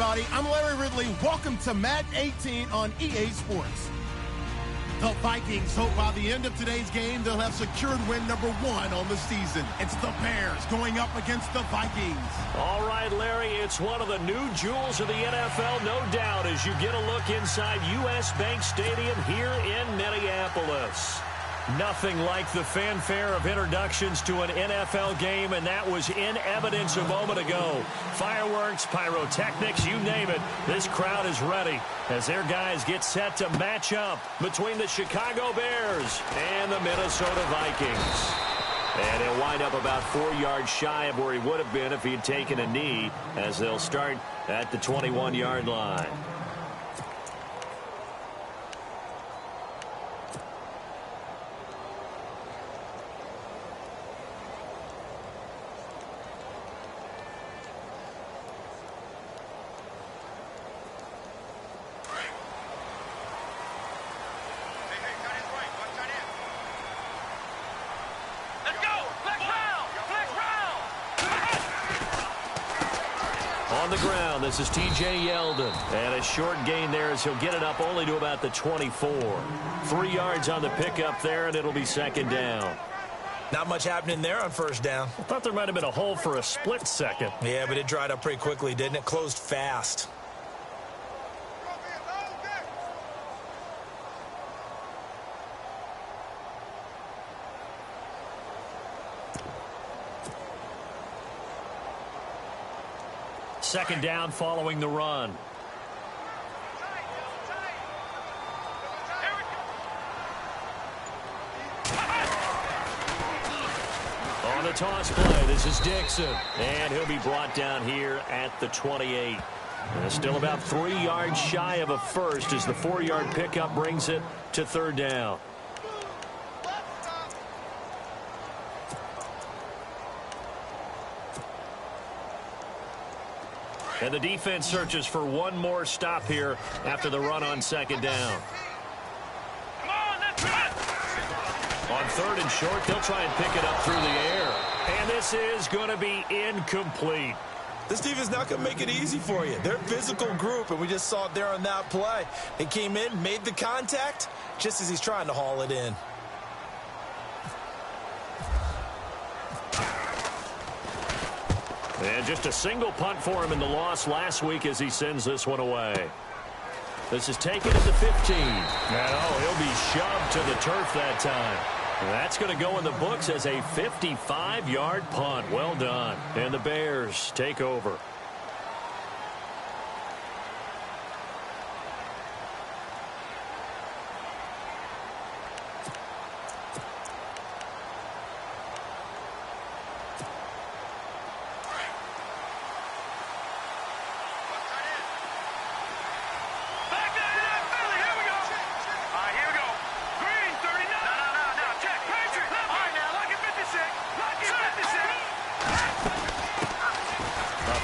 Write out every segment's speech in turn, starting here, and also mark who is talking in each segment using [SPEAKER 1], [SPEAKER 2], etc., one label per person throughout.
[SPEAKER 1] everybody. I'm Larry Ridley. Welcome to Madden 18 on EA Sports. The Vikings hope by the end of today's game they'll have secured win number 1 on the season. It's the Bears going up against the Vikings.
[SPEAKER 2] All right, Larry, it's one of the new jewels of the NFL, no doubt, as you get a look inside U.S. Bank Stadium here in Minneapolis. Nothing like the fanfare of introductions to an NFL game, and that was in evidence a moment ago. Fireworks, pyrotechnics, you name it. This crowd is ready as their guys get set to match up between the Chicago Bears and the Minnesota Vikings. And he'll wind up about 4 yards shy of where he would have been if he'd taken a knee, as they'll start at the 21-yard line. On the ground, this is T.J. Yeldon. And a short gain there as he'll get it up only to about the 24. 3 yards on the pickup there, and it'll be second down.
[SPEAKER 3] Not much happening there on first down.
[SPEAKER 2] I thought there might have been a hole for a split second.
[SPEAKER 3] Yeah, but it dried up pretty quickly, didn't it? Closed fast.
[SPEAKER 2] Second down following the run. On the toss play, this is Dixon. And he'll be brought down here at the 28. And still about 3 yards shy of a first as the 4-yard pickup brings it to third down. And the defense searches for one more stop here after the run on second down. On third and short, they'll try and pick it up through the air. And this is going to be incomplete.
[SPEAKER 3] This defense not going to make it easy for you. They're a physical group, and we just saw it there on that play. They came in, made the contact, just as he's trying to haul it in.
[SPEAKER 2] And just a single punt for him in the loss last week as he sends this one away. This is taken at the 15. And he'll be shoved to the turf that time. And that's going to go in the books as a 55-yard punt. Well done. And the Bears take over.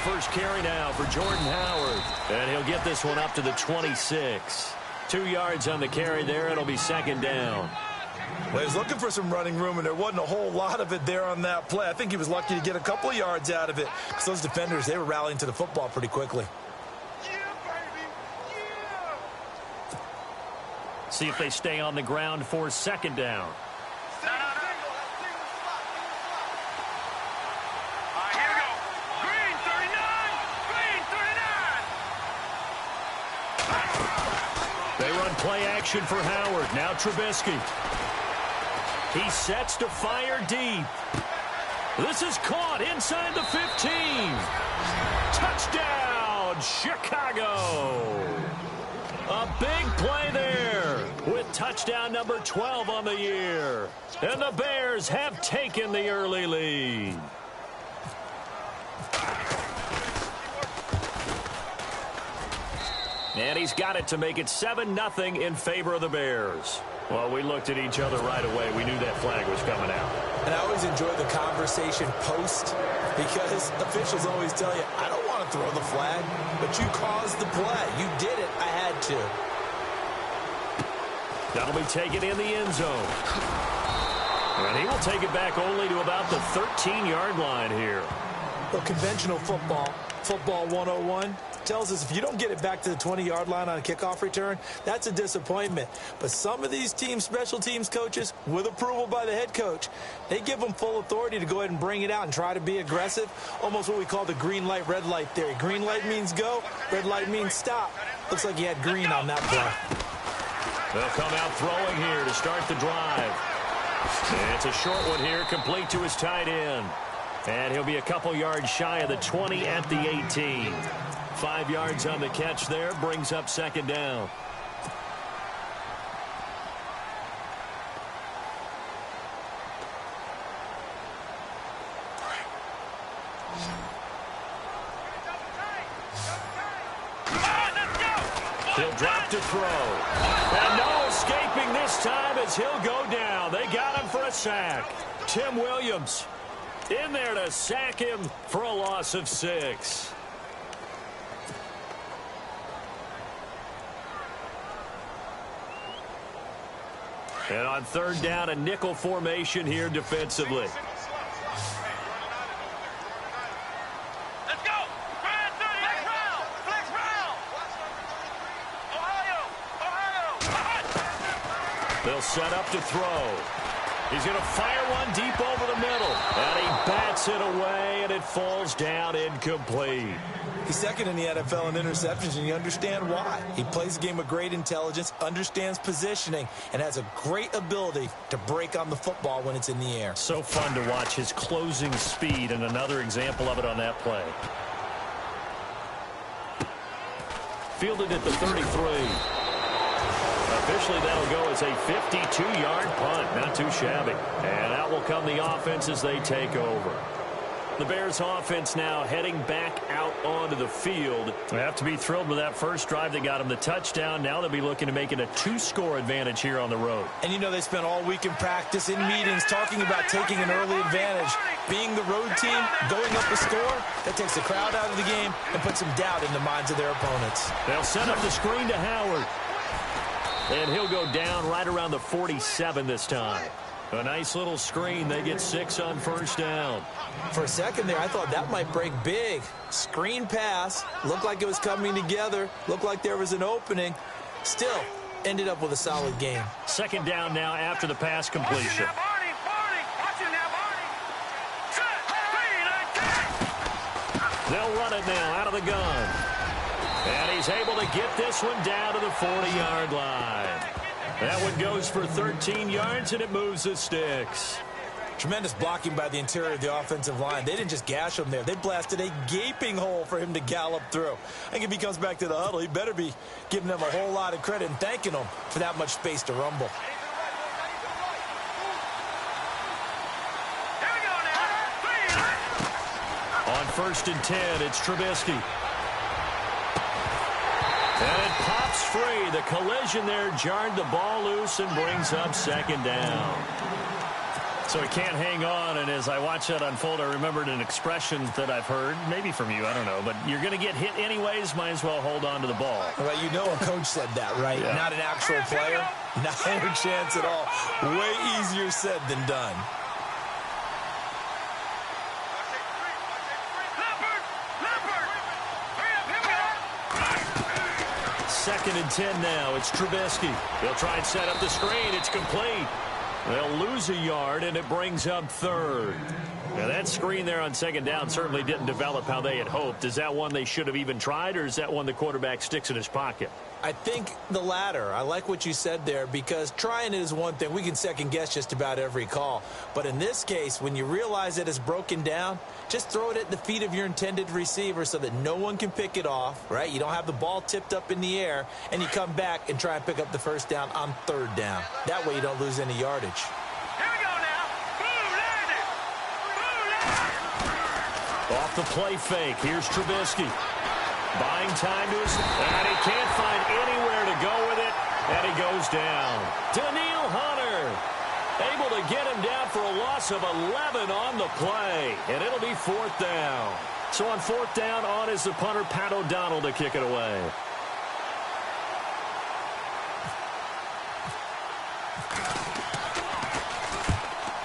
[SPEAKER 2] First carry now for Jordan Howard. And he'll get this one up to the 26. 2 yards on the carry there. It'll be second down.
[SPEAKER 3] Well, he was looking for some running room, and there wasn't a whole lot of it there on that play. I think he was lucky to get a couple of yards out of it because those defenders, they were rallying to the football pretty quickly.
[SPEAKER 2] See if they stay on the ground for second down. Play action for Howard. Now Trubisky. He sets to fire deep. This is caught inside the 15. Touchdown, Chicago. A big play there with touchdown number 12 on the year. And the Bears have taken the early lead. And he's got it to make it 7-0 in favor of the Bears. Well, we looked at each other right away. We knew that flag was coming out.
[SPEAKER 3] And I always enjoy the conversation post because officials always tell you, I don't want to throw the flag, but you caused the play. You did it. I had to.
[SPEAKER 2] That'll be taken in the end zone. And he will take it back only to about the 13-yard line here.
[SPEAKER 3] Well, conventional football, Football 101 tells us if you don't get it back to the 20-yard line on a kickoff return, that's a disappointment. But some of these teams, special teams coaches, with approval by the head coach, they give them full authority to go ahead and bring it out and try to be aggressive, almost what we call the green light, red light theory. Green light means go, red light means stop. Looks like he had green on that play.
[SPEAKER 2] They'll come out throwing here to start the drive. And it's a short one here, complete to his tight end. And he'll be a couple yards shy of the 20 at the 18. 5 yards on the catch there, brings up second down. He'll drop to throw. And no escaping this time as he'll go down. They got him for a sack. Tim Williams in there to sack him for a loss of 6. And on third down, a nickel formation here defensively. They'll set up to throw. He's going to fire one deep over the middle. And he bats it away, and it falls down incomplete.
[SPEAKER 3] He's second in the NFL in interceptions, and you understand why. He plays a game with great intelligence, understands positioning, and has a great ability to break on the football when it's in the air.
[SPEAKER 2] So fun to watch his closing speed, and another example of it on that play. Fielded at the 33. Officially, that'll go as a 52-yard punt. Not too shabby. And out will come the offense as they take over. The Bears offense now heading back out onto the field. They have to be thrilled with that first drive that got them the touchdown. Now they'll be looking to make it a 2-score advantage here on the road.
[SPEAKER 3] And you know they spent all week in practice, in meetings, talking about taking an early advantage. Being the road team, going up a score, that takes the crowd out of the game and puts some doubt in the minds of their opponents.
[SPEAKER 2] They'll set up the screen to Howard. And he'll go down right around the 47 this time. A nice little screen. They get 6 on first down.
[SPEAKER 3] For a second there, I thought that might break big. Screen pass. Looked like it was coming together. Looked like there was an opening. Still, ended up with a solid game.
[SPEAKER 2] Second down now after the pass completion. They'll run it now out of the gun. And he's able to get this one down to the 40-yard line. That one goes for 13 yards, and it moves the sticks.
[SPEAKER 3] Tremendous blocking by the interior of the offensive line. They didn't just gash him there. They blasted a gaping hole for him to gallop through. I think if he comes back to the huddle, he better be giving them a whole lot of credit and thanking them for that much space to rumble.
[SPEAKER 2] On 1st and 10, it's Trubisky. And it pops free. The collision there jarred the ball loose and brings up second down. So he can't hang on, and as I watch that unfold, I remembered an expression that I've heard, maybe from you, I don't know, but you're going to get hit anyways, might as well hold on to the ball.
[SPEAKER 3] Well, you know a coach said that, right? Yeah. Not an actual player. Not a chance at all. Way easier said than done.
[SPEAKER 2] Second and 10 now. It's Trubisky. They'll try and set up the screen. It's complete. They'll lose a yard, and it brings up third. Now, that screen there on second down certainly didn't develop how they had hoped. Is that one they should have even tried, or is that one the quarterback sticks in his pocket?
[SPEAKER 3] I think the latter. I like what you said there, because trying it is one thing. We can second-guess just about every call. But in this case, when you realize that it's broken down, just throw it at the feet of your intended receiver so that no one can pick it off, right? You don't have the ball tipped up in the air, and you come back and try and pick up the first down on third down. That way you don't lose any yardage.
[SPEAKER 4] Here we go now. Boom, landed. Boom, landed.
[SPEAKER 2] Off the play fake, here's Trubisky. Buying time to his, and he can't find anywhere to go with it, and he goes down. Daniil Hunter able to get him down for a loss of 11 on the play, and it'll be 4th down. So on 4th down, on is the punter, Pat O'Donnell, to kick it away.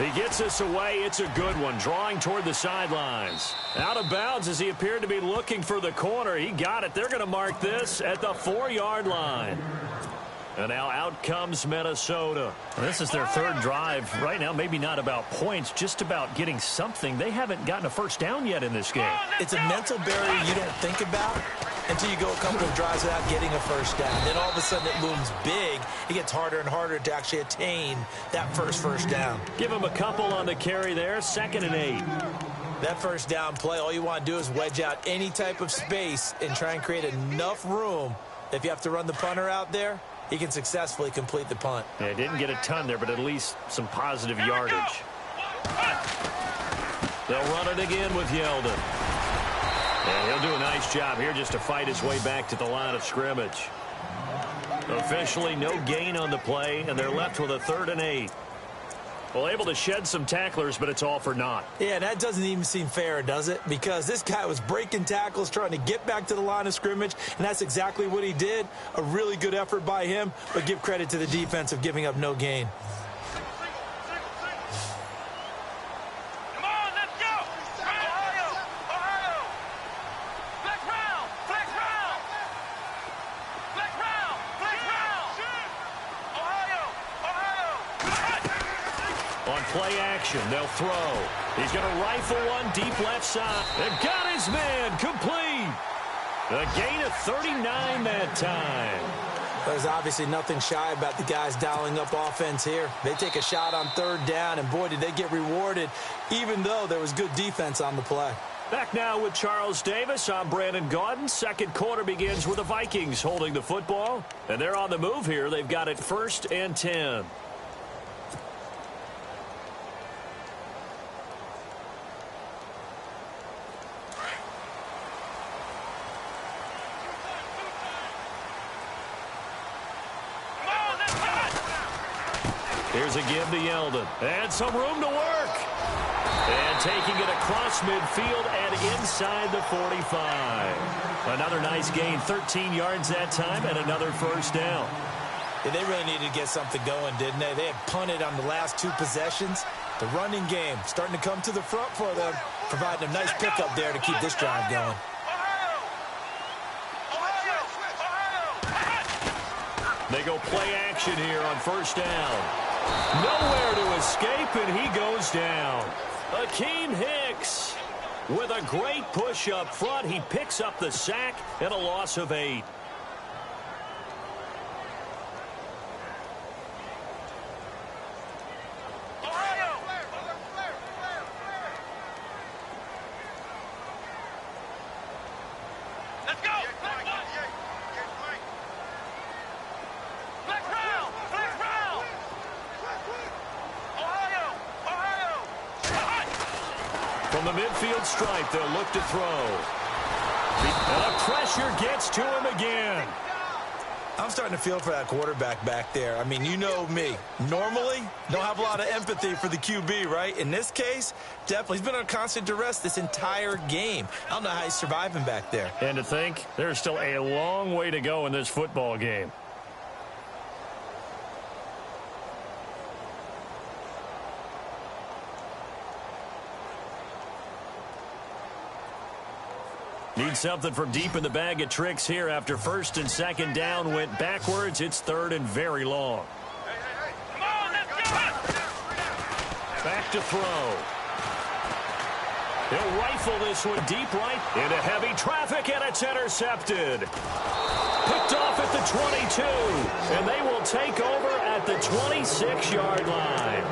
[SPEAKER 2] He gets this away. It's a good one, drawing toward the sidelines. Out of bounds as he appeared to be looking for the corner. He got it. They're going to mark this at the 4-yard line. And now out comes Minnesota.
[SPEAKER 5] Well, this is their third drive. Right now, maybe not about points, just about getting something. They haven't gotten a first down yet in this game.
[SPEAKER 3] It's a mental barrier you don't think about until you go a couple of drives without getting a first down. Then all of a sudden it looms big. It gets harder and harder to actually attain that first down.
[SPEAKER 2] Give him a couple on the carry there, 2nd and 8.
[SPEAKER 3] That first down play, all you want to do is wedge out any type of space and try and create enough room. If you have to run the punter out there, he can successfully complete the punt.
[SPEAKER 5] Yeah, didn't get a ton there, but at least some positive yardage.
[SPEAKER 2] They'll run it again with Yeldon. And he'll do a nice job here just to fight his way back to the line of scrimmage. Officially no gain on the play, and they're left with a 3rd and 8.
[SPEAKER 5] Well, able to shed some tacklers, but it's all for naught.
[SPEAKER 3] Yeah, that doesn't even seem fair, does it? Because this guy was breaking tackles, trying to get back to the line of scrimmage, and that's exactly what he did. A really good effort by him, but give credit to the defense of giving up no gain.
[SPEAKER 4] Come on, let's go! Ohio! Ohio! Flex round! Flex round! Flex round! Flex round! Ohio! Ohio!
[SPEAKER 2] On play action, they'll throw. He's going to rifle one deep left side. They've got his man complete. A gain of 39 that time.
[SPEAKER 3] There's obviously nothing shy about the guys dialing up offense here. They take a shot on 3rd down, and boy, did they get rewarded, even though there was good defense on the play.
[SPEAKER 2] Back now with Charles Davis. I'm Brandon Gaudin. Second quarter begins with the Vikings holding the football. And they're on the move here. They've got it 1st and 10. Here's a give to Yeldon. And some room to work. And taking it across midfield and inside the 45. Another nice gain, 13 yards that time, and another first down.
[SPEAKER 3] Yeah, they really needed to get something going, didn't they? They had punted on the last 2 possessions. The running game starting to come to the front for them, providing a nice pickup there to keep this drive going.
[SPEAKER 2] They go play action here on first down. Nowhere to escape, and he goes down. Akeem Hicks with a great push up front. He picks up the sack and a loss of 8. From the midfield stripe, they'll look to throw. And the pressure gets to him again.
[SPEAKER 3] I'm starting to feel for that quarterback back there. I mean, you know me. Normally, don't have a lot of empathy for the QB, right? In this case, definitely. He's been on constant duress this entire game. I don't know how he's surviving back there.
[SPEAKER 5] And to think, there's still a long way to go in this football game. Need something from deep in the bag of tricks here after 1st and 2nd down went backwards. It's 3rd and very long.
[SPEAKER 4] Come on, let's go!
[SPEAKER 2] Back to throw. He'll rifle this one deep right into heavy traffic, and it's intercepted. Picked off at the 22, and they will take over at the 26-yard line.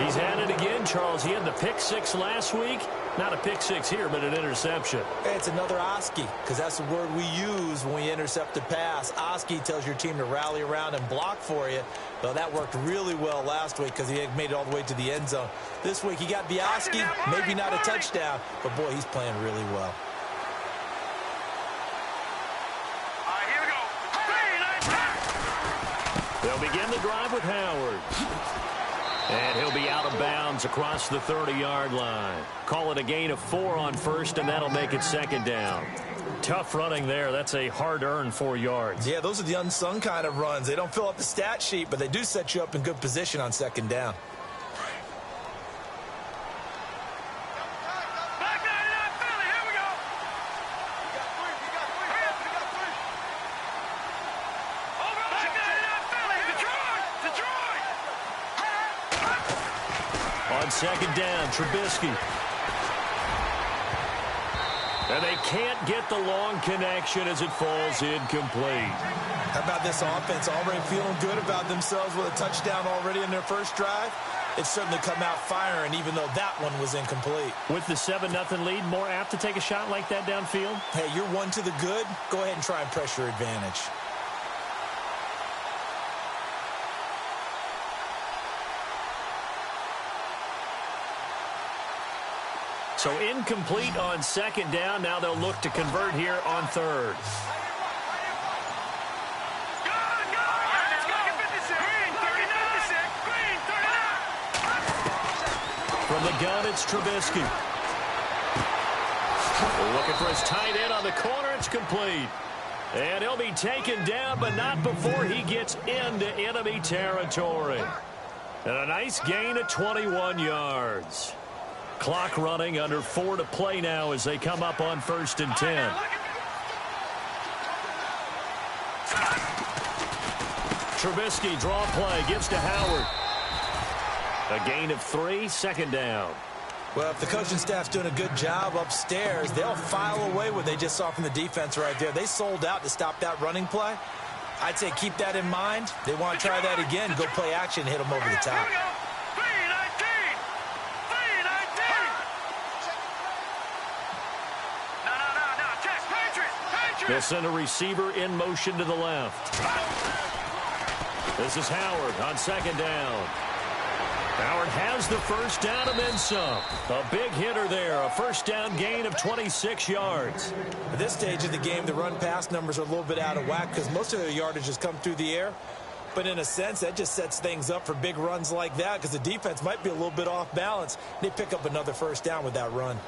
[SPEAKER 2] He's had it again, Charles. He had the pick 6 last week. Not a pick 6 here, but an interception.
[SPEAKER 3] Hey, it's another Oski, because that's the word we use when we intercept a pass. Oski tells your team to rally around and block for you. Well, that worked really well last week because he had made it all the way to the end zone. This week, he got the Oski, maybe not a touchdown, but boy, he's playing really well.
[SPEAKER 4] All right, here we go.
[SPEAKER 2] They'll begin the drive with Howard. And he'll be out of bounds across the 30-yard line. Call it a gain of 4 on 1st, and that'll make it 2nd down.
[SPEAKER 5] Tough running there. That's a hard-earned 4 yards.
[SPEAKER 3] Yeah, those are the unsung kind of runs. They don't fill up the stat sheet, but they do set you up in good position on 2nd down.
[SPEAKER 5] on second down. Trubisky. And they can't get the long connection as it falls incomplete.
[SPEAKER 3] How about this offense already feeling good about themselves with a touchdown already in their first drive? It's certainly come out firing, even though that one was incomplete.
[SPEAKER 5] With the 7-0 lead, more apt to take a shot like that downfield?
[SPEAKER 3] Hey, you're one to the good. Go ahead and try and press your advantage.
[SPEAKER 5] So incomplete on second down. Now they'll look to convert here on third. From the gun, it's Trubisky. Looking for his tight end on the corner. It's complete. And he'll be taken down, but not before he gets into enemy territory. And a nice gain of 21 yards. Clock running, under 4 to play now as they come up on 1st and 10. Trubisky, draw play, gives to Howard. A gain of 3, second down.
[SPEAKER 3] Well, if the coaching staff's doing a good job upstairs, they'll file away what they just saw from the defense right there. They sold out to stop that running play. I'd say keep that in mind. They want to try that again, go play action, hit them over the top.
[SPEAKER 5] They'll send a receiver in motion to the left. This is Howard on second down. Howard has the first down and then some. A big hitter there, a first down gain of 26 yards.
[SPEAKER 3] At this stage of the game, the run-pass numbers are a little bit out of whack because most of their yardage has come through the air. But in a sense, that just sets things up for big runs like that because the defense might be a little bit off balance. They pick up another first down with that run.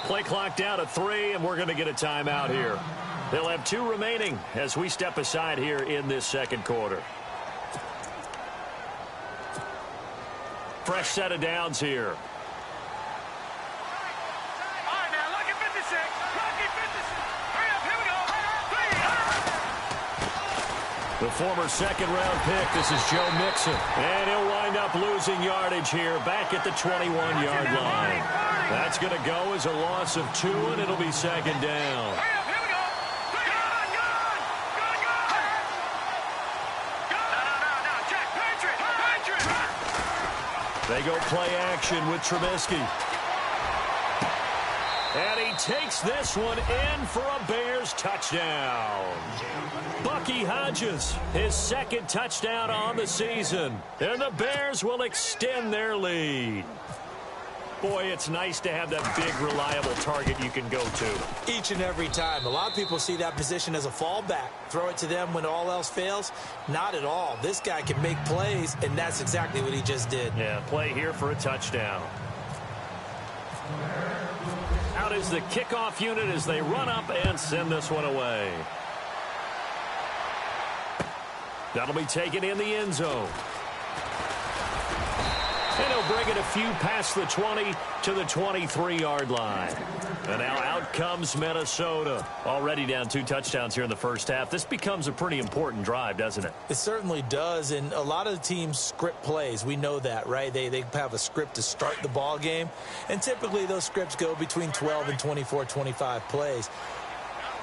[SPEAKER 5] Play clock down at 3, and we're going to get a timeout here. They'll have 2 remaining as we step aside here in this second quarter. Fresh set of downs here.
[SPEAKER 4] All right, now, lucky 56. Lucky 56. Hurry up, here we go.
[SPEAKER 5] The former second-round pick, this is Joe Mixon. And he'll wind up losing yardage here back at the 21-yard line. That's going to go as a loss of 2, and it'll be second down.
[SPEAKER 4] Hurry up, here we go. No, check, Patriot.
[SPEAKER 5] They go play action with Trubisky. And he takes this one in for a Bears touchdown. Bucky Hodges, his second touchdown on the season. And the Bears will extend their lead. Boy, it's nice to have that big, reliable target you can go to.
[SPEAKER 3] Each and every time. A lot of people see that position as a fallback. Throw it to them when all else fails. Not at all. This guy can make plays, and that's exactly what he just did.
[SPEAKER 5] Yeah, play here for a touchdown. Out is the kickoff unit as they run up and send this one away. That'll be taken in the end zone. And he'll bring it a few past the 20 to the 23-yard line. And now out comes Minnesota. Already down 2 touchdowns here in the first half. This becomes a pretty important drive, doesn't it?
[SPEAKER 3] It certainly does, and a lot of the teams script plays. We know that, right? They have a script to start the ball game, and typically those scripts go between 12 and 24, 25 plays.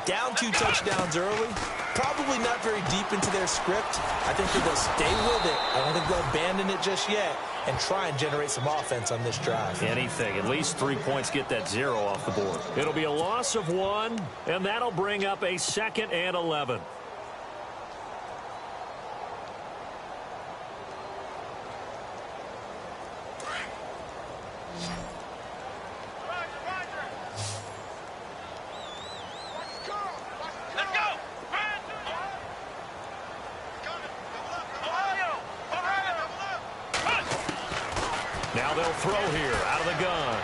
[SPEAKER 3] Down 2 touchdowns early, probably not very deep into their script. I think that they'll stay with it. I don't think they'll abandon it just yet and try and generate some offense on this drive.
[SPEAKER 5] Anything. At least 3 points, get that 0 off the board. It'll be a loss of 1, and that'll bring up a 2nd and 11. Now they'll throw here out of the gun.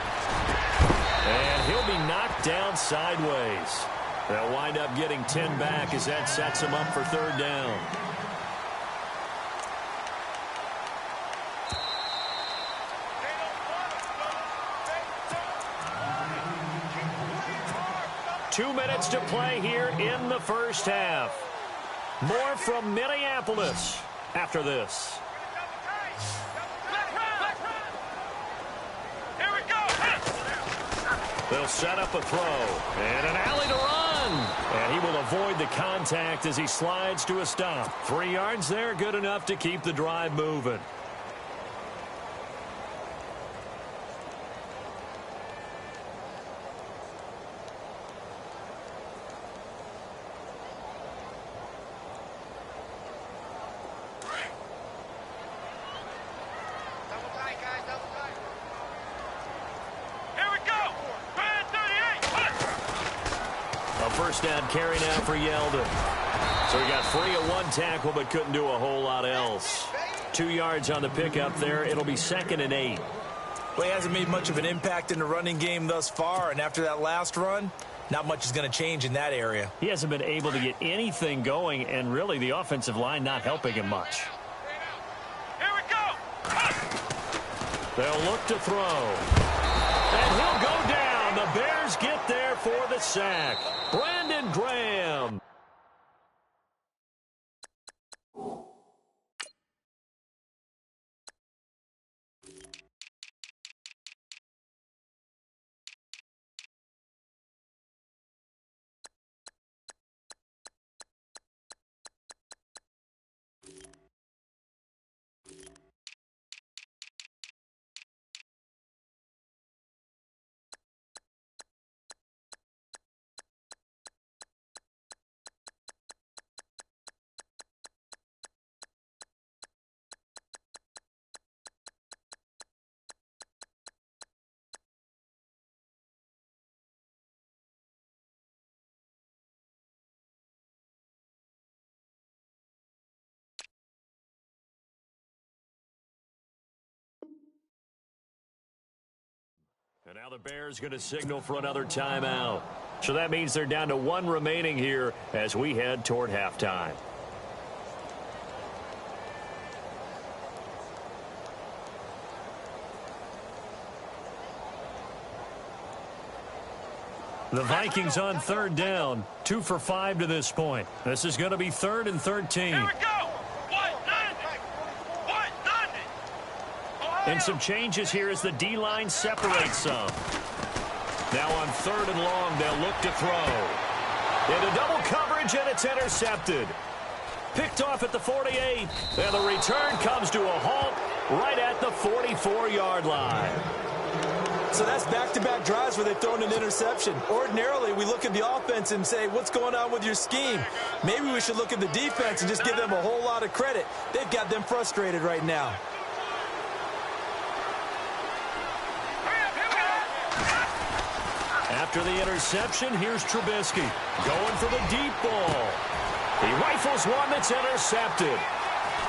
[SPEAKER 5] And he'll be knocked down sideways.
[SPEAKER 2] They'll wind up getting 10 back as that sets them up for third down. Two minutes to play here in the first half. More from Minneapolis after this.
[SPEAKER 4] Here we go.
[SPEAKER 2] They'll set up a throw. And an alley to run. And he will avoid the contact as he slides to a stop. 3 yards there, good enough to keep the drive moving. First down carry now for Yeldon. So he got free of one tackle but couldn't do a whole lot else. 2 yards on the pickup there. It'll be 2nd and 8.
[SPEAKER 3] Well, he hasn't made much of an impact in the running game thus far, and after that last run, not much is going to change in that area.
[SPEAKER 2] He hasn't been able to get anything going, and really the offensive line not helping him much.
[SPEAKER 4] Here we go.
[SPEAKER 2] They'll look to throw. And he'll go down. The Bears get there for the sack. Brandon Graham. And now the Bears going to signal for another timeout. So that means they're down to 1 remaining here as we head toward halftime. The Vikings on third down, 2 for 5 to this point. This is going to be 3rd and 13.
[SPEAKER 4] Here we go.
[SPEAKER 2] And some changes here as the D-line separates some. Now on 3rd and long, they'll look to throw. Into double coverage, and it's intercepted. Picked off at the 48. And the return comes to a halt right at the 44-yard line.
[SPEAKER 3] So that's back-to-back drives where they've thrown an interception. Ordinarily, we look at the offense and say, what's going on with your scheme? Maybe we should look at the defense and just give them a whole lot of credit. They've got them frustrated right now.
[SPEAKER 2] After the interception, here's Trubisky going for the deep ball. He rifles one that's intercepted.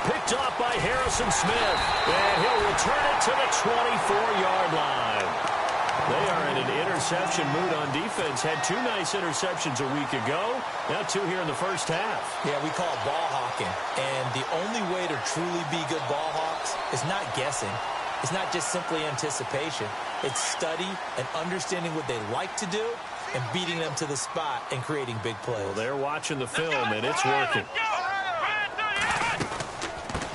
[SPEAKER 2] Picked off by Harrison Smith. And he'll return it to the 24-yard line. They are in an interception mood on defense. Had 2 nice interceptions a week ago. Now 2 here in the first half.
[SPEAKER 3] Yeah, we call it ball hawking. And the only way to truly be good ball hawks is not guessing. It's not just simply anticipation. It's study and understanding what they like to do and beating them to the spot and creating big plays.
[SPEAKER 2] Well, they're watching the film, and it's working.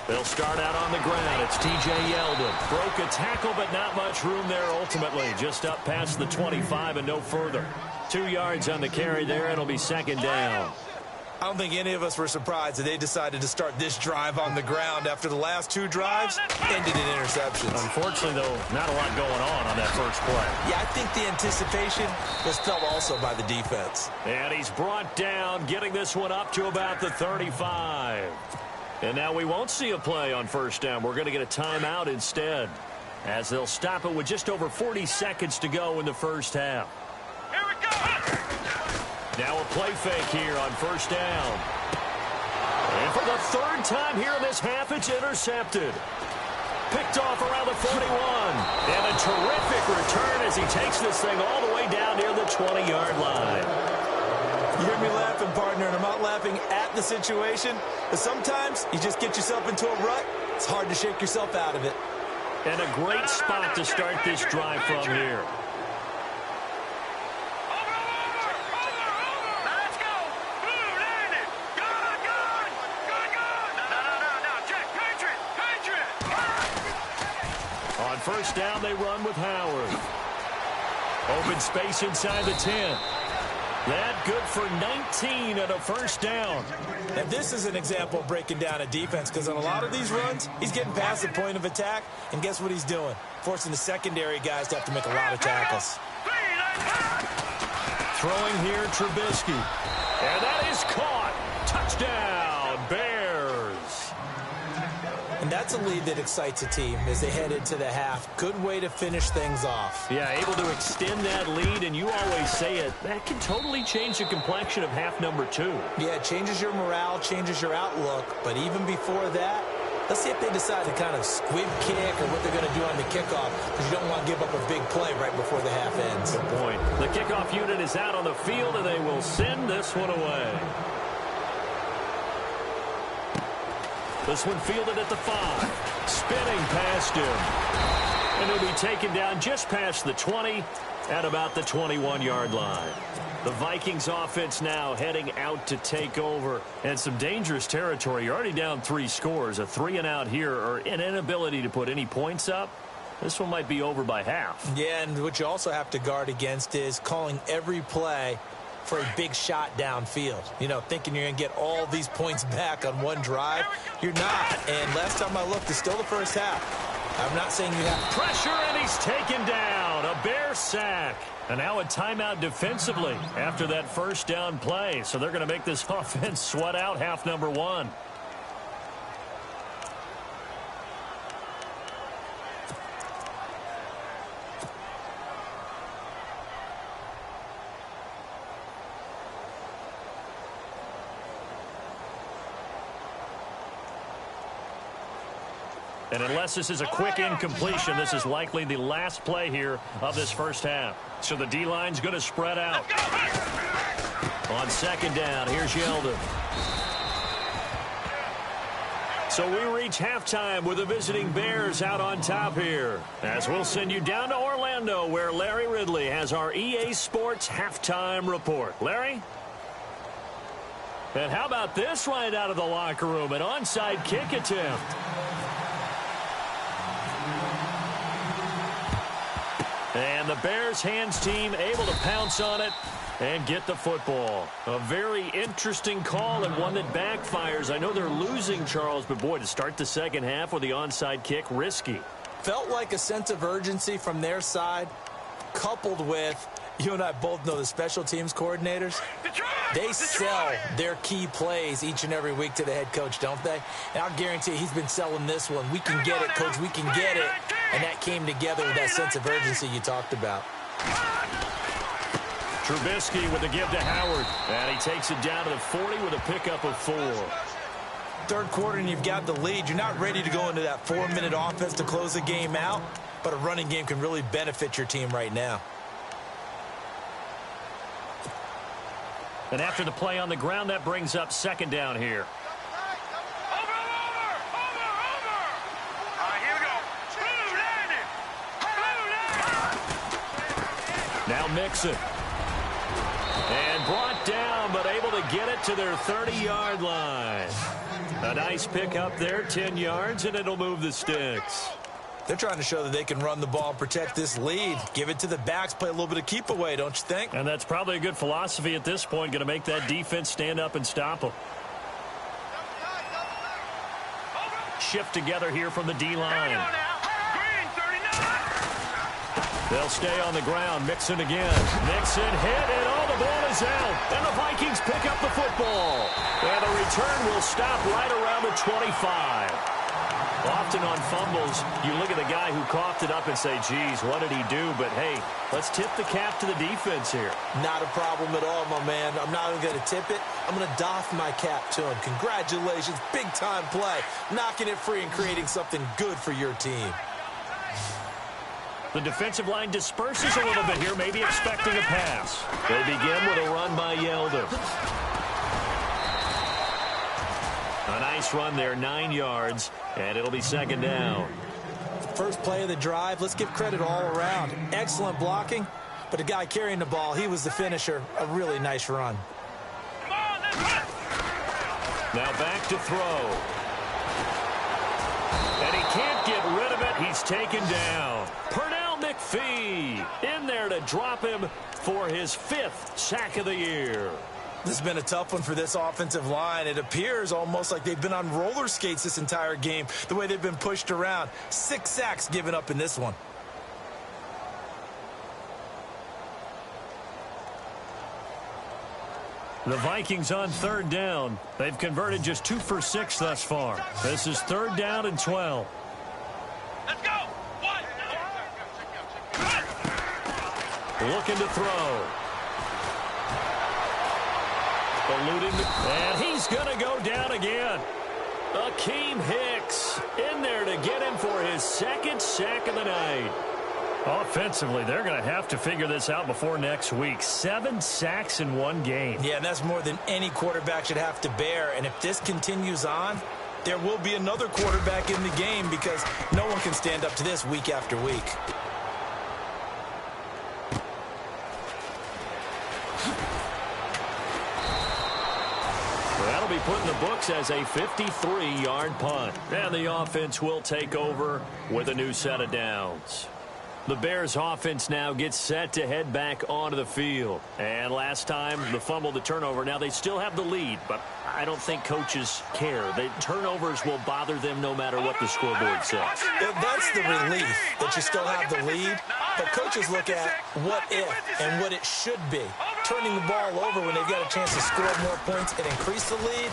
[SPEAKER 2] They'll start out on the ground. It's T.J. Yeldon. Broke a tackle, but not much room there ultimately. Just up past the 25 and no further. 2 yards on the carry there. It'll be 2nd down.
[SPEAKER 3] I don't think any of us were surprised that they decided to start this drive on the ground after the last 2 drives ended in interceptions.
[SPEAKER 2] Unfortunately, though, not a lot going on that first play.
[SPEAKER 3] Yeah, I think the anticipation was felt also by the defense.
[SPEAKER 2] And he's brought down, getting this one up to about the 35. And now we won't see a play on first down. We're going to get a timeout instead, as they'll stop it with just over 40 seconds to go in the first half.
[SPEAKER 4] Here we go.
[SPEAKER 2] Now a play fake here on first down. And for the 3rd time here in this half, it's intercepted. Picked off around the 41. And a terrific return as he takes this thing all the way down near the 20-yard line.
[SPEAKER 3] You hear me laughing, partner, and I'm not laughing at the situation, but sometimes you just get yourself into a rut. It's hard to shake yourself out of it.
[SPEAKER 2] And a great spot to start this drive from here. On first down, they run with Howard. Open space inside the 10. That good for 19 and a first down.
[SPEAKER 3] And this is an example of breaking down a defense, because on a lot of these runs, he's getting past the point of attack, and guess what he's doing? Forcing the secondary guys to have to make a lot of tackles.
[SPEAKER 2] Throwing here, Trubisky. And that is caught. Touchdown, Bears.
[SPEAKER 3] And that's a lead that excites a team as they head into the half. Good way to finish things off.
[SPEAKER 2] Yeah, able to extend that lead, and you always say it, that can totally change the complexion of half number 2.
[SPEAKER 3] Yeah, it changes your morale, changes your outlook, but even before that, let's see if they decide to kind of squib kick or what they're going to do on the kickoff, because you don't want to give up a big play right before the half ends.
[SPEAKER 2] Good point. The kickoff unit is out on the field, and they will send this one away. This one fielded at the 5. Spinning past him. And he'll be taken down just past the 20 at about the 21-yard line. The Vikings offense now heading out to take over. And some dangerous territory. You're already down 3 scores. A 3-and-out here, or an inability to put any points up. This one might be over by half.
[SPEAKER 3] Yeah, and what you also have to guard against is calling every play for a big shot downfield. You know, thinking you're going to get all these points back on one drive. You're not. And last time I looked, it's still the first half. I'm not saying you have
[SPEAKER 2] pressure, and he's taken down. A Bear sack. And now a timeout defensively after that first down play. So they're going to make this offense sweat out half number 1. And unless this is a quick incompletion, this is likely the last play here of this first half. So the D-line's going to spread out. On second down, here's Yeldon. So we reach halftime with the visiting Bears out on top here. As we'll send you down to Orlando, where Larry Ridley has our EA Sports halftime report. Larry? And how about this right out of the locker room? An onside kick attempt. And the Bears hands team able to pounce on it and get the football. A very interesting call, and one that backfires. I know they're losing, Charles, but boy, to start the second half with the onside kick, risky.
[SPEAKER 3] Felt like a sense of urgency from their side, coupled with, you and I both know the special teams coordinators. They sell their key plays each and every week to the head coach, don't they? And I'll guarantee you he's been selling this one. We can get it, coach. We can get it. And that came together with that sense of urgency you talked about.
[SPEAKER 2] Trubisky with the give to Howard. And he takes it down to the 40 with a pickup of 4.
[SPEAKER 3] Third quarter and you've got the lead. You're not ready to go into that 4-minute offense to close the game out. But a running game can really benefit your team right now.
[SPEAKER 2] And after the play on the ground, that brings up second down here. Now Mixon. And brought down, but able to get it to their 30-yard line. A nice pickup there, 10 yards, and it'll move the sticks.
[SPEAKER 3] They're trying to show that they can run the ball and protect this lead. Give it to the backs, play a little bit of keep away, don't you think?
[SPEAKER 2] And that's probably a good philosophy at this point, going to make that defense stand up and stop them. Shift together here from the D-line. They'll stay on the ground. Mixon again. Mixon hit, and all the ball is out. And the Vikings pick up the football. And the return will stop right around the 25. Often on fumbles, you look at the guy who coughed it up and say, geez, what did he do? But, hey, let's tip the cap to the defense here.
[SPEAKER 3] Not a problem at all, my man. I'm not even going to tip it. I'm going to doff my cap to him. Congratulations. Big-time play. Knocking it free and creating something good for your team.
[SPEAKER 2] The defensive line disperses a little bit here, maybe expecting a pass. They begin with a run by Yeldon. A nice run there, 9 yards, and it'll be second down.
[SPEAKER 3] First play of the drive, let's give credit all around. Excellent blocking, but the guy carrying the ball, he was the finisher. A really nice run.
[SPEAKER 2] Now back to throw. And he can't get rid of it. He's taken down. Pernell McPhee in there to drop him for his 5th sack of the year.
[SPEAKER 3] This has been a tough one for this offensive line. It appears almost like they've been on roller skates this entire game, the way they've been pushed around. 6 sacks given up in this one.
[SPEAKER 2] The Vikings on 3rd down. They've converted just 2 for 6 thus far. This is 3rd down and 12.
[SPEAKER 4] Let's go. One.
[SPEAKER 2] Looking to throw. Eluding, and he's going to go down again. Akeem Hicks in there to get him for his 2nd sack of the night. Offensively, they're going to have to figure this out before next week. 7 sacks in 1 game.
[SPEAKER 3] Yeah, and that's more than any quarterback should have to bear. And if this continues on, there will be another quarterback in the game because no one can stand up to this week after week.
[SPEAKER 2] That'll be put in the books as a 53-yard punt. And the offense will take over with a new set of downs. The Bears offense now gets set to head back onto the field. And last time, the fumble, the turnover. Now they still have the lead, but I don't think coaches care. The turnovers will bother them no matter what the scoreboard says.
[SPEAKER 3] That's the relief that you still have the lead. But coaches look at what if and what it should be. Turning the ball over when they've got a chance to score more points and increase the lead,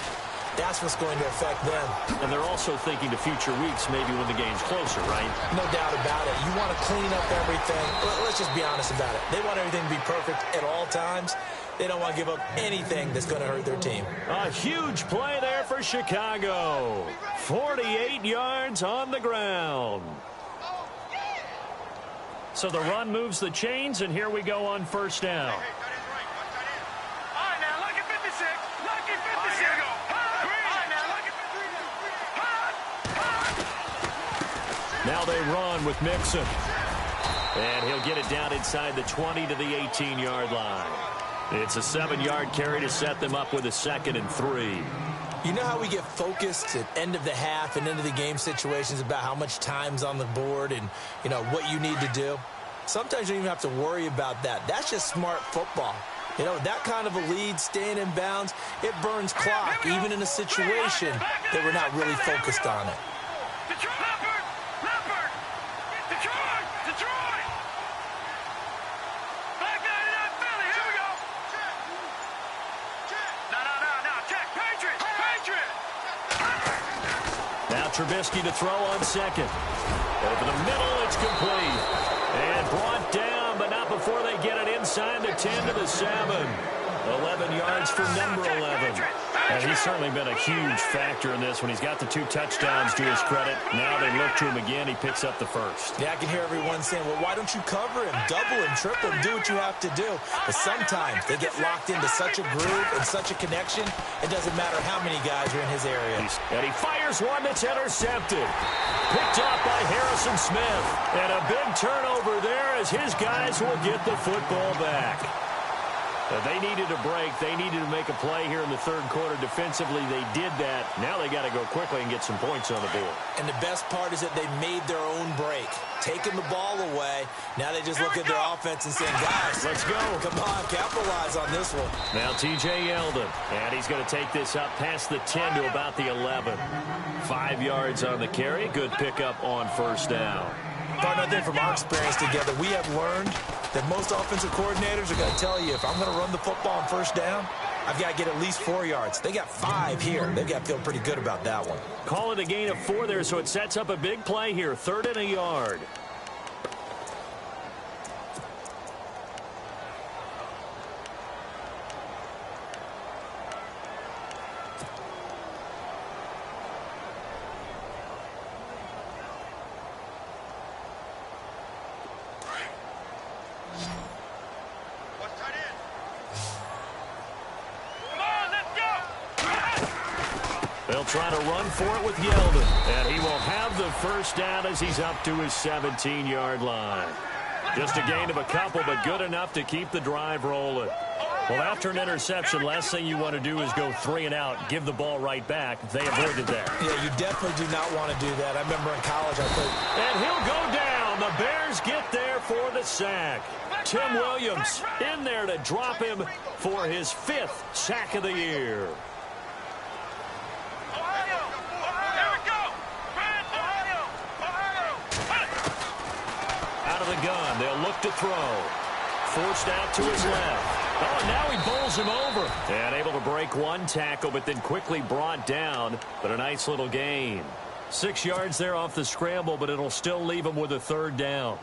[SPEAKER 3] that's what's going to affect them.
[SPEAKER 2] And they're also thinking to future weeks, maybe when the game's closer, right?
[SPEAKER 3] No doubt about it. You want to clean up everything. Let's just be honest about it. They want everything to be perfect at all times. They don't want to give up anything that's going to hurt their team.
[SPEAKER 2] A huge play there for Chicago. 48 yards on the ground. So the run moves the chains, and here we go on 1st down. Now they run with Mixon. And he'll get it down inside the 20 to the 18-yard line. It's a 7-yard carry to set them up with a 2nd and 3.
[SPEAKER 3] You know how we get focused at end of the half and end of the game situations about how much time's on the board and, you know, what you need to do? Sometimes you don't even have to worry about that. That's just smart football. You know, that kind of a lead, staying in bounds, it burns clock, even in a situation that we're not really focused on it.
[SPEAKER 2] Trubisky to throw on 2nd. Over the middle, it's complete. And brought down, but not before they get it inside the 10 to the 7. 11 yards for number 11. And he's certainly been a huge factor in this when he's got the 2 touchdowns to his credit. Now they look to him again. He picks up the 1st.
[SPEAKER 3] Yeah, I can hear everyone saying, well, why don't you cover him, double him, triple him, do what you have to do. But sometimes they get locked into such a groove and such a connection, it doesn't matter how many guys are in his area.
[SPEAKER 2] And he fires one that's intercepted. Picked up by Harrison Smith. And a big turnover there as his guys will get the football back. They needed a break. They needed to make a play here in the 3rd quarter. Defensively, they did that. Now they got to go quickly and get some points on the board.
[SPEAKER 3] And the best part is that they made their own break. Taking the ball away. Now they just look at their offense and saying, guys,
[SPEAKER 2] let's go.
[SPEAKER 3] Come on, capitalize on this one.
[SPEAKER 2] Now T.J. Yeldon. And he's going to take this up past the 10 to about the 11. 5 yards on the carry. Good pickup on 1st down.
[SPEAKER 3] Partner, I think from our experience together, we have learned that most offensive coordinators are going to tell you, if I'm going to run the football on 1st down, I've got to get at least 4 yards. They got 5 here. They've got to feel pretty good about that one.
[SPEAKER 2] Call it a gain of 4 there, so it sets up a big play here. 3rd and a yard. They'll try to run for it with Yeldon. And he will have the first down as he's up to his 17-yard line. Just a gain of a couple, but good enough to keep the drive rolling. Well, after an interception, last thing you want to do is go 3 and out, give the ball right back. They avoided that.
[SPEAKER 3] Yeah, you definitely do not want to do that. I remember in college I played.
[SPEAKER 2] And he'll go down. The Bears get there for the sack. Tim Williams in there to drop him for his 5th sack of the year. Out of the gun, they'll look to throw. Forced out to his left. Oh, and now he bowls him over. And able to break one tackle, but then quickly brought down. But a nice little gain. 6 yards there off the scramble, but it'll still leave him with a 3rd down.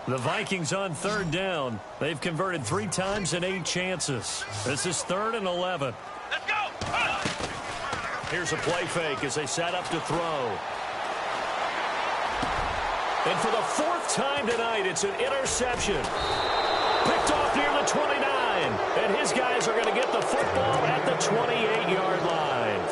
[SPEAKER 2] The Vikings on 3rd down. They've converted 3 times in 8 chances. This is 3rd and 11.
[SPEAKER 4] Let's go!
[SPEAKER 2] Here's a play fake as they set up to throw. And for the 4th time tonight, it's an interception. Picked off near the 29. And his guys are going to get the football at the 28-yard line.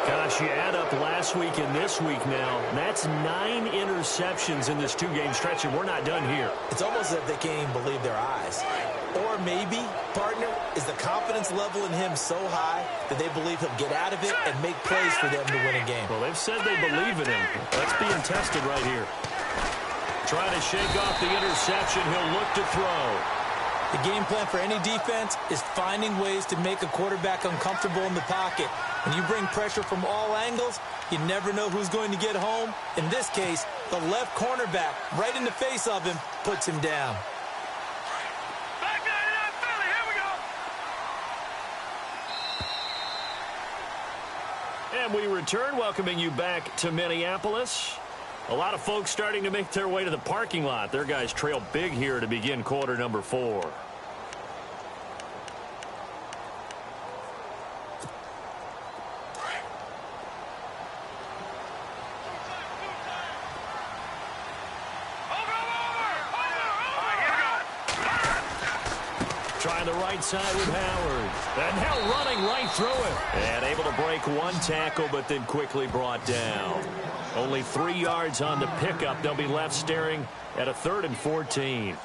[SPEAKER 2] Gosh, you add up last week and this week now. That's 9 interceptions in this 2-game stretch, and we're not done here.
[SPEAKER 3] It's almost as if they can't even believe their eyes. Or maybe, partner, is the confidence level in him so high that they believe he'll get out of it and make plays for them to win a game.
[SPEAKER 2] Well, they've said they believe in him. That's being tested right here. Trying to shake off the interception. He'll look to throw.
[SPEAKER 3] The game plan for any defense is finding ways to make a quarterback uncomfortable in the pocket. When you bring pressure from all angles, you never know who's going to get home. In this case, the left cornerback, right in the face of him, puts him down.
[SPEAKER 4] Back 99 Philly, here we go.
[SPEAKER 2] And we return, welcoming you back to Minneapolis. A lot of folks starting to make their way to the parking lot. Their guys trail big here to begin quarter number 4. Trying the right side with Howard. And now running right through it. And able to break one tackle, but then quickly brought down. Only 3 yards on the pickup. They'll be left staring at a 3rd and 14.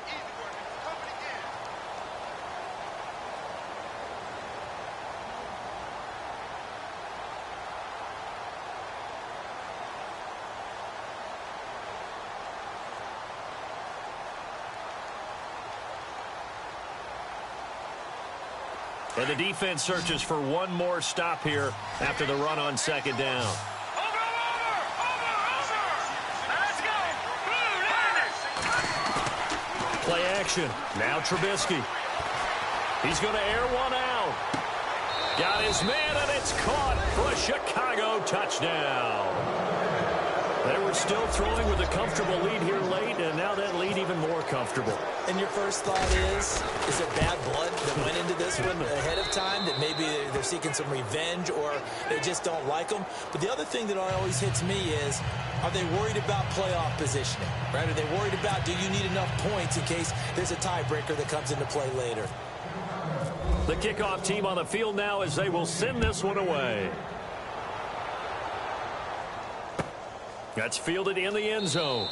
[SPEAKER 2] And the defense searches for one more stop here after the run on 2nd down. Play action. Now Trubisky. He's going to air one out. Got his man, and it's caught for a Chicago touchdown. They were still throwing with a comfortable lead here late, and now that lead even more comfortable.
[SPEAKER 3] And your first thought is there bad blood that went into this one ahead of time, that maybe they're seeking some revenge or they just don't like them? But the other thing that always hits me is, are they worried about playoff positioning? Right? Are they worried about, do you need enough points in case there's a tiebreaker that comes into play later?
[SPEAKER 2] The kickoff team on the field now as they will send this one away. That's fielded in the end zone.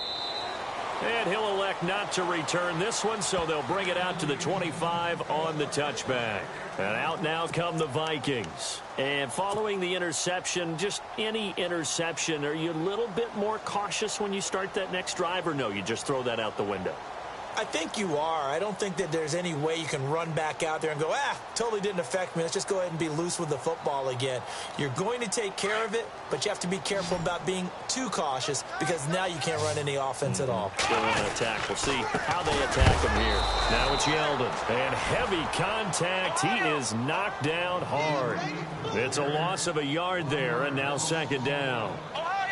[SPEAKER 2] And he'll elect not to return this one, so they'll bring it out to the 25 on the touchback. And out now come the Vikings. And following the interception, just any interception, are you a little bit more cautious when you start that next drive, or no, you just throw that out the window?
[SPEAKER 3] I think you are. I don't think that there's any way you can run back out there and go, totally didn't affect me. Let's just go ahead and be loose with the football again. You're going to take care of it, but you have to be careful about being too cautious because now you can't run any offense at all.
[SPEAKER 2] Still on attack. We'll see how they attack him here. Now it's Yeldon. And heavy contact. He is knocked down hard. It's a loss of a yard there, and now 2nd down.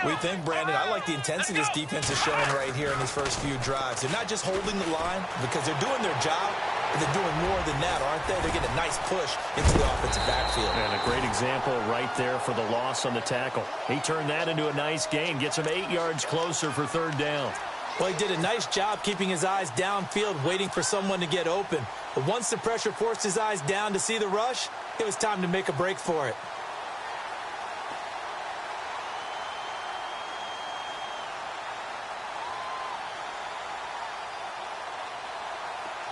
[SPEAKER 3] We think, Brandon, I like the intensity this defense is showing right here in these first few drives. They're not just holding the line because they're doing their job, but they're doing more than that, aren't they? They're getting a nice push into the offensive backfield.
[SPEAKER 2] And a great example right there for the loss on the tackle. He turned that into a nice gain, gets him 8 yards closer for 3rd down.
[SPEAKER 3] Well, he did a nice job keeping his eyes downfield, waiting for someone to get open. But once the pressure forced his eyes down to see the rush, it was time to make a break for it.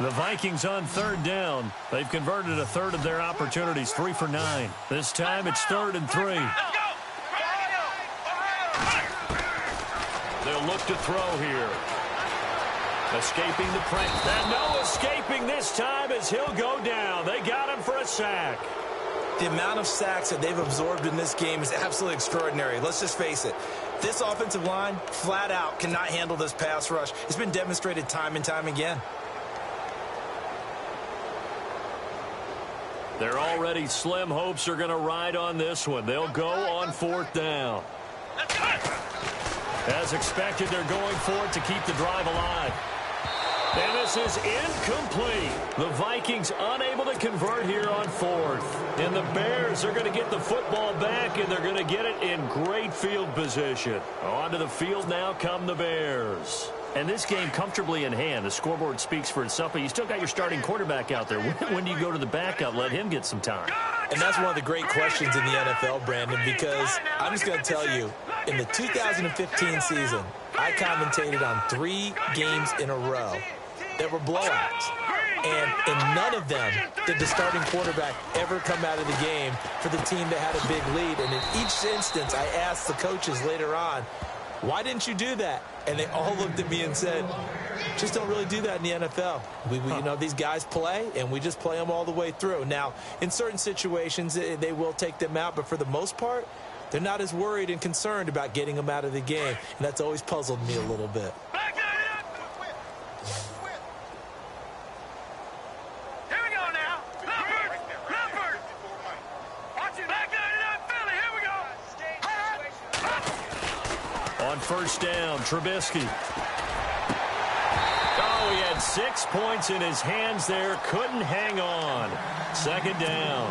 [SPEAKER 2] The Vikings on third down. They've converted a third of their opportunities, 3 for 9. This time it's 3rd and 3. They'll look to throw here. Escaping the pressure. And no escaping this time as he'll go down. They got him for a sack.
[SPEAKER 3] The amount of sacks that they've absorbed in this game is absolutely extraordinary. Let's just face it. This offensive line, flat out, cannot handle this pass rush. It's been demonstrated time and time again.
[SPEAKER 2] Their already slim hopes are going to ride on this one. They'll go on 4th down. As expected, they're going for it to keep the drive alive. And this is incomplete. The Vikings unable to convert here on 4th. And the Bears are going to get the football back, and they're going to get it in great field position. Onto the field now come the Bears. And this game comfortably in hand. The scoreboard speaks for itself, but you still got your starting quarterback out there. When do you go to the backup? Let him get some time.
[SPEAKER 3] And that's one of the great questions in the NFL, Brandon, because I'm just going to tell you, in the 2015 season, I commentated on 3 games in a row that were blowouts. And in none of them did the starting quarterback ever come out of the game for the team that had a big lead. And in each instance, I asked the coaches later on, why didn't you do that? And they all looked at me and said, just don't really do that in the NFL. You know, these guys play, and we just play them all the way through. Now, in certain situations, they will take them out, but for the most part, they're not as worried and concerned about getting them out of the game, and that's always puzzled me a little bit.
[SPEAKER 4] Here we go now. Lumpert. Watch it. Back it up, Philly. Here we go.
[SPEAKER 2] On 1st down, Trubisky. Oh, he had 6 points in his hands there. Couldn't hang on. 2nd down.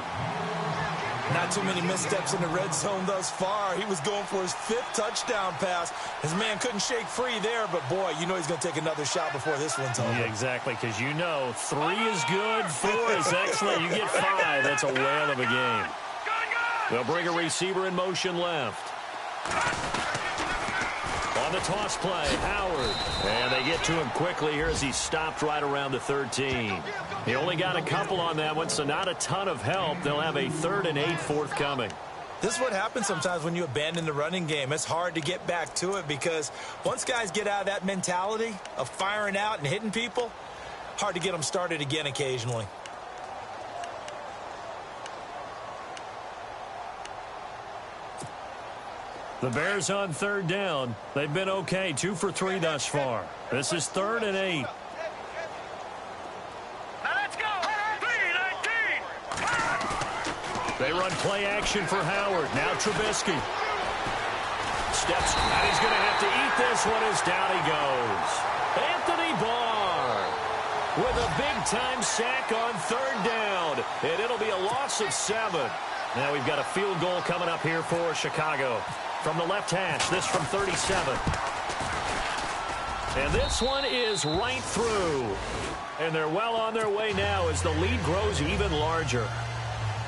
[SPEAKER 3] Not too many missteps in the red zone thus far. He was going for his 5th touchdown pass. His man couldn't shake free there, but boy, you know he's going to take another shot before this one's over.
[SPEAKER 2] Yeah, exactly, because you know 3 is good, 4 is excellent. You get 5, that's a whale of a game. They'll bring a receiver in motion left. On the toss play, Howard. And they get to him quickly here as he stopped right around the 13. He only got a couple on that one, so not a ton of help. They'll have a 3rd and 8 forthcoming.
[SPEAKER 3] This is what happens sometimes when you abandon the running game. It's hard to get back to it because once guys get out of that mentality of firing out and hitting people, hard to get them started again occasionally.
[SPEAKER 2] The Bears on 3rd down. They've been okay, 2 for 3 thus far. This is 3rd and 8.
[SPEAKER 4] Now let's go. 3-19.
[SPEAKER 2] They run play action for Howard. Now Trubisky. Steps, and he's going to have to eat this one as down he goes. Anthony Barr with a big-time sack on 3rd down. And it'll be a loss of 7. Now we've got a field goal coming up here for Chicago. From the left hash, this from 37. And this one is right through. And they're well on their way now as the lead grows even larger.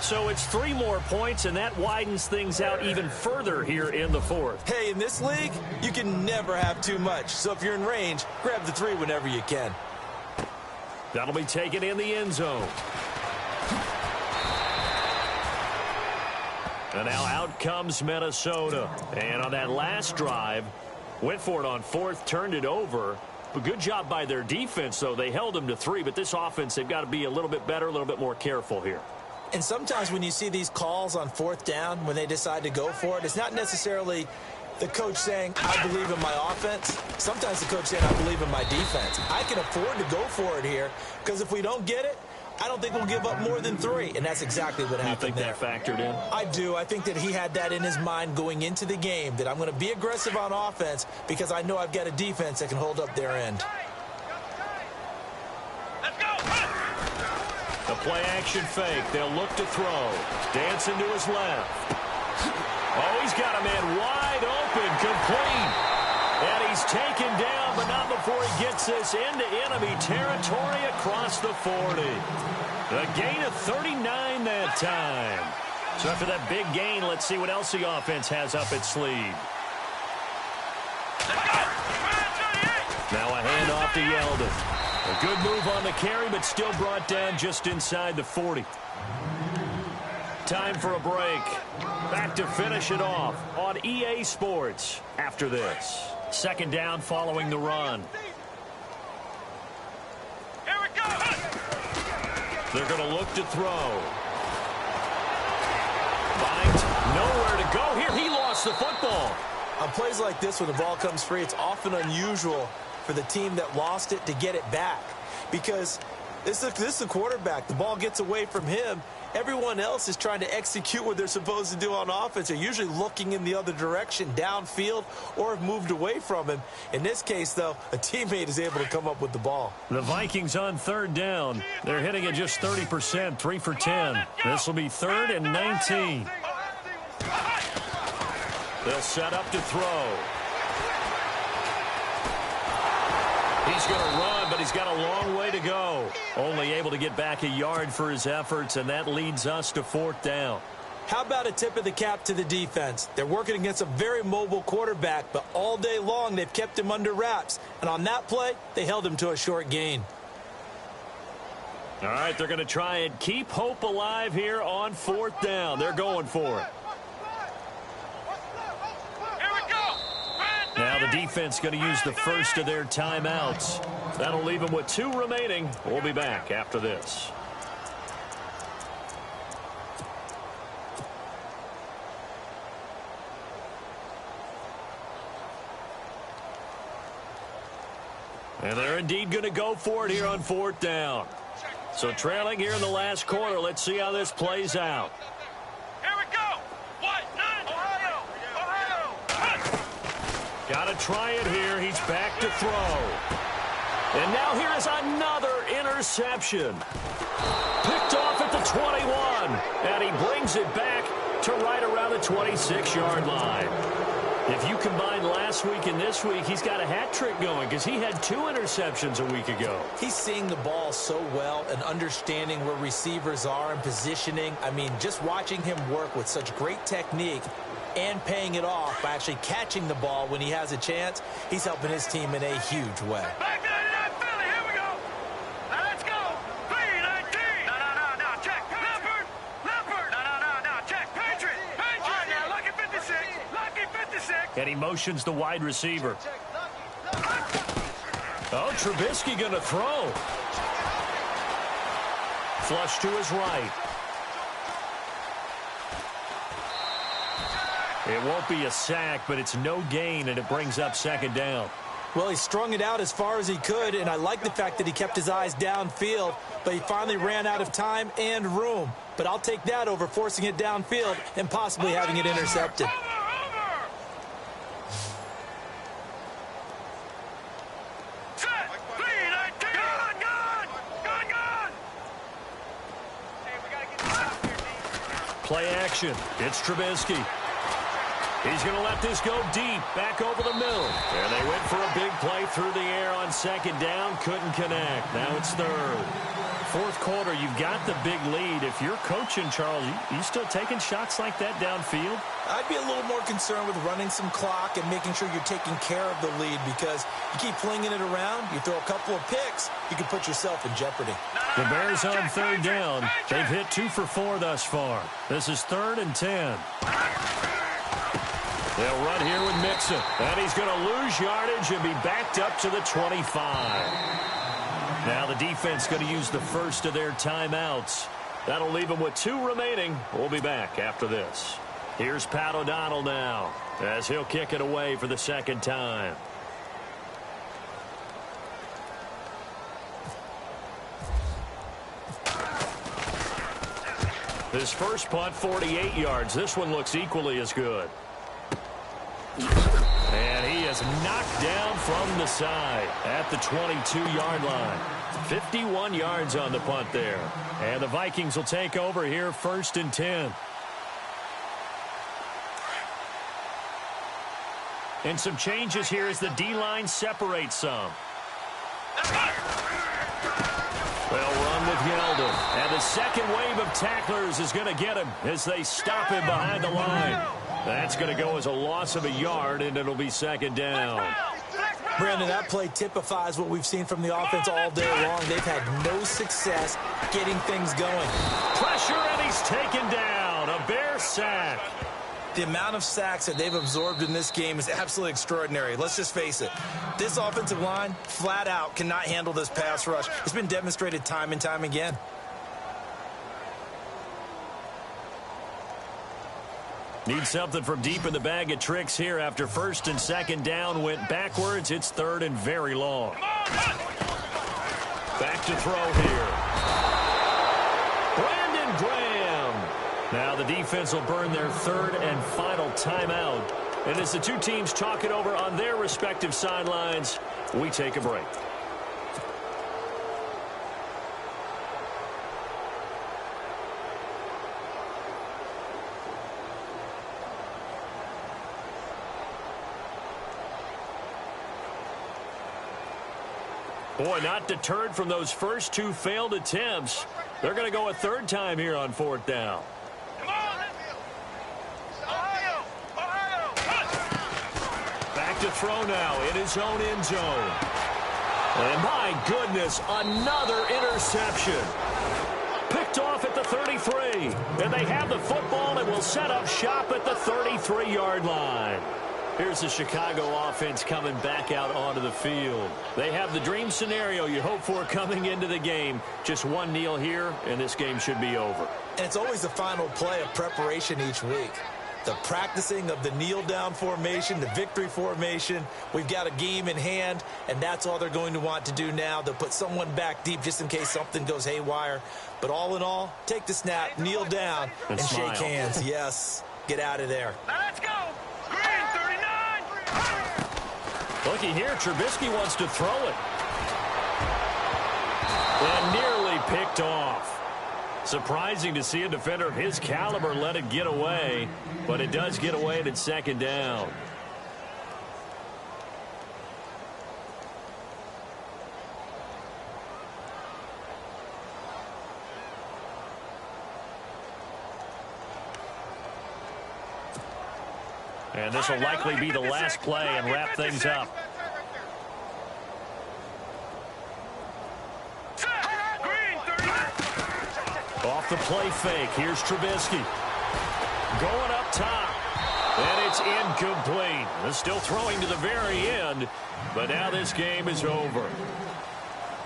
[SPEAKER 2] So it's 3 more points, and that widens things out even further here in the 4th.
[SPEAKER 3] Hey, in this league, you can never have too much. So if you're in range, grab the 3 whenever you can.
[SPEAKER 2] That'll be taken in the end zone. And now out comes Minnesota. And on that last drive, went for it on 4th, turned it over. But good job by their defense, though. They held them to 3, but this offense, they've got to be a little bit better, a little bit more careful here.
[SPEAKER 3] And sometimes when you see these calls on 4th down, when they decide to go for it, it's not necessarily the coach saying, I believe in my offense. Sometimes the coach saying, I believe in my defense. I can afford to go for it here because if we don't get it, I don't think we'll give up more than 3, and that's exactly what happened there.
[SPEAKER 2] You think that factored in?
[SPEAKER 3] I do. I think that he had that in his mind going into the game, that I'm going to be aggressive on offense because I know I've got a defense that can hold up their end.
[SPEAKER 4] Let's go.
[SPEAKER 2] The play-action fake. They'll look to throw. Dancing to his left. Oh, he's got a man wide open, complete. And he's taken down, but not before he gets this into enemy territory across the 40. A gain of 39 that time. So after that big gain, let's see what else the offense has up its sleeve. Now a handoff to Yeldon. A good move on the carry, but still brought down just inside the 40. Time for a break. Back to finish it off on EA Sports after this. Second down following the run.
[SPEAKER 4] Here we go.
[SPEAKER 2] They're going to look to throw. Finds nowhere to go here. He lost the football.
[SPEAKER 3] On plays like this, when the ball comes free, it's often unusual for the team that lost it to get it back. Because this is a quarterback. The ball gets away from him. Everyone else is trying to execute what they're supposed to do on offense. They're usually looking in the other direction, downfield, or have moved away from him. In this case, though, a teammate is able to come up with the ball.
[SPEAKER 2] The Vikings on third down. They're hitting at just 30%, 3 for 10. This will be 3rd and 19. They'll set up to throw. He's going to run, but he's got a long way to go. Only able to get back a yard for his efforts, and that leads us to 4th down.
[SPEAKER 3] How about a tip of the cap to the defense? They're working against a very mobile quarterback, but all day long they've kept him under wraps. And on that play, they held him to a short gain.
[SPEAKER 2] All right, they're going to try and keep hope alive here on 4th down. They're going for it. Now the defense going to use the first of their timeouts. That'll leave them with 2 remaining. We'll be back after this. And they're indeed going to go for it here on 4th down. So trailing here in the last quarter. Let's see how this plays out. Got to try it here. He's back to throw. And now here is another interception. Picked off at the 21. And he brings it back to right around the 26-yard line. If you combine last week and this week, he's got a hat trick going because he had 2 interceptions a week ago.
[SPEAKER 3] He's seeing the ball so well and understanding where receivers are and positioning. I mean, just watching him work with such great technique and paying it off by actually catching the ball when he has a chance, he's helping his team in a huge way.
[SPEAKER 4] Back to Philly, here we go. Now let's go. 3-19. No, check. Leopard. No, check. Patriot. Right now, lucky 56. Lucky 56.
[SPEAKER 2] And he motions the wide receiver. Oh, Trubisky going to throw. Flush to his right. It won't be a sack, but it's no gain, and it brings up 2nd down.
[SPEAKER 3] Well, he strung it out as far as he could, and I like the fact that he kept his eyes downfield, but he finally ran out of time and room. But I'll take that over forcing it downfield and possibly having it intercepted.
[SPEAKER 2] Play action. It's Trubisky. He's going to let this go deep, back over the middle. And they went for a big play through the air on 2nd down, couldn't connect. Now it's 3rd. 4th quarter, you've got the big lead. If you're coaching, Charles, you still taking shots like that downfield?
[SPEAKER 3] I'd be a little more concerned with running some clock and making sure you're taking care of the lead, because you keep flinging it around, you throw a couple of picks, you can put yourself in jeopardy.
[SPEAKER 2] The Bears on 3rd down. They've hit 2 for 4 thus far. This is 3rd and 10. They'll run here with Mixon. And he's going to lose yardage and be backed up to the 25. Now the defense going to use the first of their timeouts. That'll leave them with 2 remaining. We'll be back after this. Here's Pat O'Donnell now as he'll kick it away for the 2nd time. His first punt, 48 yards. This one looks equally as good. And he is knocked down from the side at the 22-yard line. 51 yards on the punt there. And the Vikings will take over here, 1st and 10. And some changes here as the D-line separates some. Well run with Yeldon. And the second wave of tacklers is going to get him as they stop him behind the line. That's going to go as a loss of a yard, and it'll be second down.
[SPEAKER 3] Brandon, that play typifies what we've seen from the offense all day long. They've had no success getting things going.
[SPEAKER 2] Pressure, and he's taken down. A Bear sack.
[SPEAKER 3] The amount of sacks that they've absorbed in this game is absolutely extraordinary. Let's just face it. This offensive line, flat out, cannot handle this pass rush. It's been demonstrated time and time again.
[SPEAKER 2] Need something from deep in the bag of tricks here after first and second down went backwards. It's third and very long. Back to throw here. Brandon Graham. Now the defense will burn their third and final timeout. And as the two teams talk it over on their respective sidelines, we take a break. Boy, not deterred from those first two failed attempts. They're going to go a third time here on fourth down. Back to throw now in his own end zone. And my goodness, another interception. Picked off at the 33. And they have the football and will set up shop at the 33-yard line. Here's the Chicago offense coming back out onto the field. They have the dream scenario you hope for coming into the game. Just one kneel here, and this game should be over.
[SPEAKER 3] And it's always the final play of preparation each week. The practicing of the kneel-down formation, the victory formation. We've got a game in hand, and that's all they're going to want to do now. They'll put someone back deep just in case something goes haywire. But all in all, take the snap, kneel down, and shake hands. Yes, get out of there.
[SPEAKER 4] Now let's go. Green 39.
[SPEAKER 2] Looking here, Trubisky wants to throw it. And nearly picked off. Surprising to see a defender of his caliber let it get away, but it does get away and it's second down. And this will likely be the last play and wrap things up. Off the play fake, here's Trubisky. Going up top. And it's incomplete. They're still throwing to the very end, but now this game is over.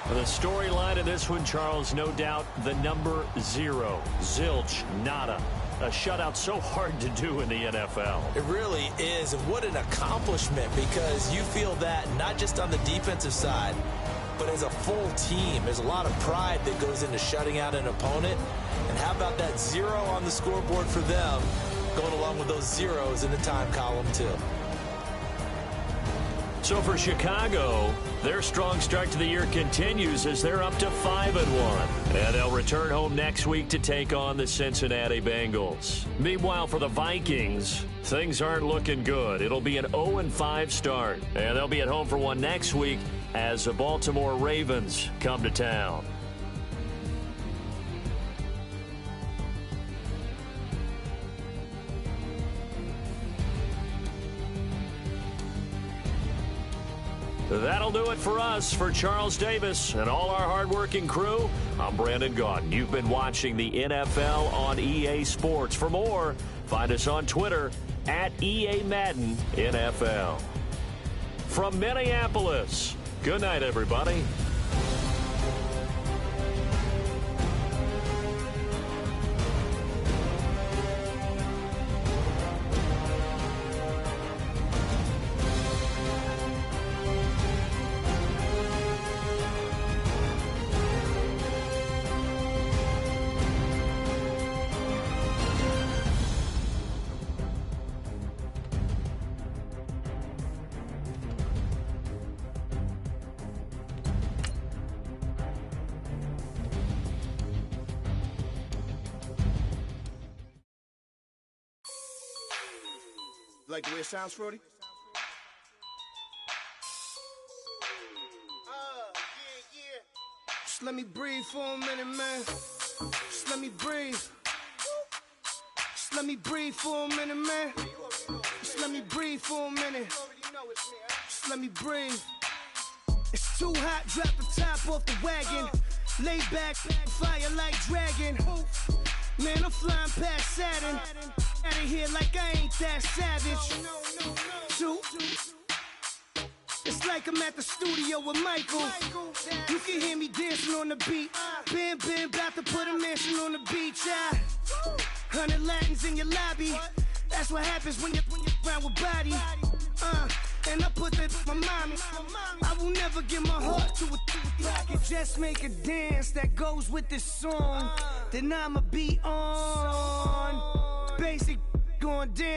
[SPEAKER 2] The storyline of this one, Charles, no doubt the number 0. Zilch, nada. A shutout so hard to do in the NFL.
[SPEAKER 3] It really is, and what an accomplishment, because you feel that not just on the defensive side, but as a full team. There's a lot of pride that goes into shutting out an opponent. And how about that 0 on the scoreboard for them, going along with those zeros in the time column, too.
[SPEAKER 2] So for Chicago, their strong start to the year continues as they're up to 5-1. And they'll return home next week to take on the Cincinnati Bengals. Meanwhile, for the Vikings, things aren't looking good. It'll be an 0-5 start. And they'll be at home for one next week as the Baltimore Ravens come to town. That'll do it for us. For Charles Davis and all our hardworking crew, I'm Brandon Gaudin. You've been watching the NFL on EA Sports. For more, find us on Twitter at EA Madden NFL. From Minneapolis, good night, everybody.
[SPEAKER 6] Like the way it sounds, Frody? let me breathe for a minute, man. Just let me breathe. Just let me breathe for a minute, man. Just let me breathe for a minute. Just let me breathe. It's too hot, drop the top off the wagon. Lay back, fire like dragon. Man, I'm flying past Saturn. Out of here like I ain't that savage. Two. It's like I'm at the studio with Michael. You can hear me dancing on the beat. Ben, about to put a mansion on the beach. 100 Latins in your lobby. That's what happens when you're around with body. And I put that with my mommy. I will never give my heart to a I can just make a dance that goes with this song. Then I'ma be on. Basic going down.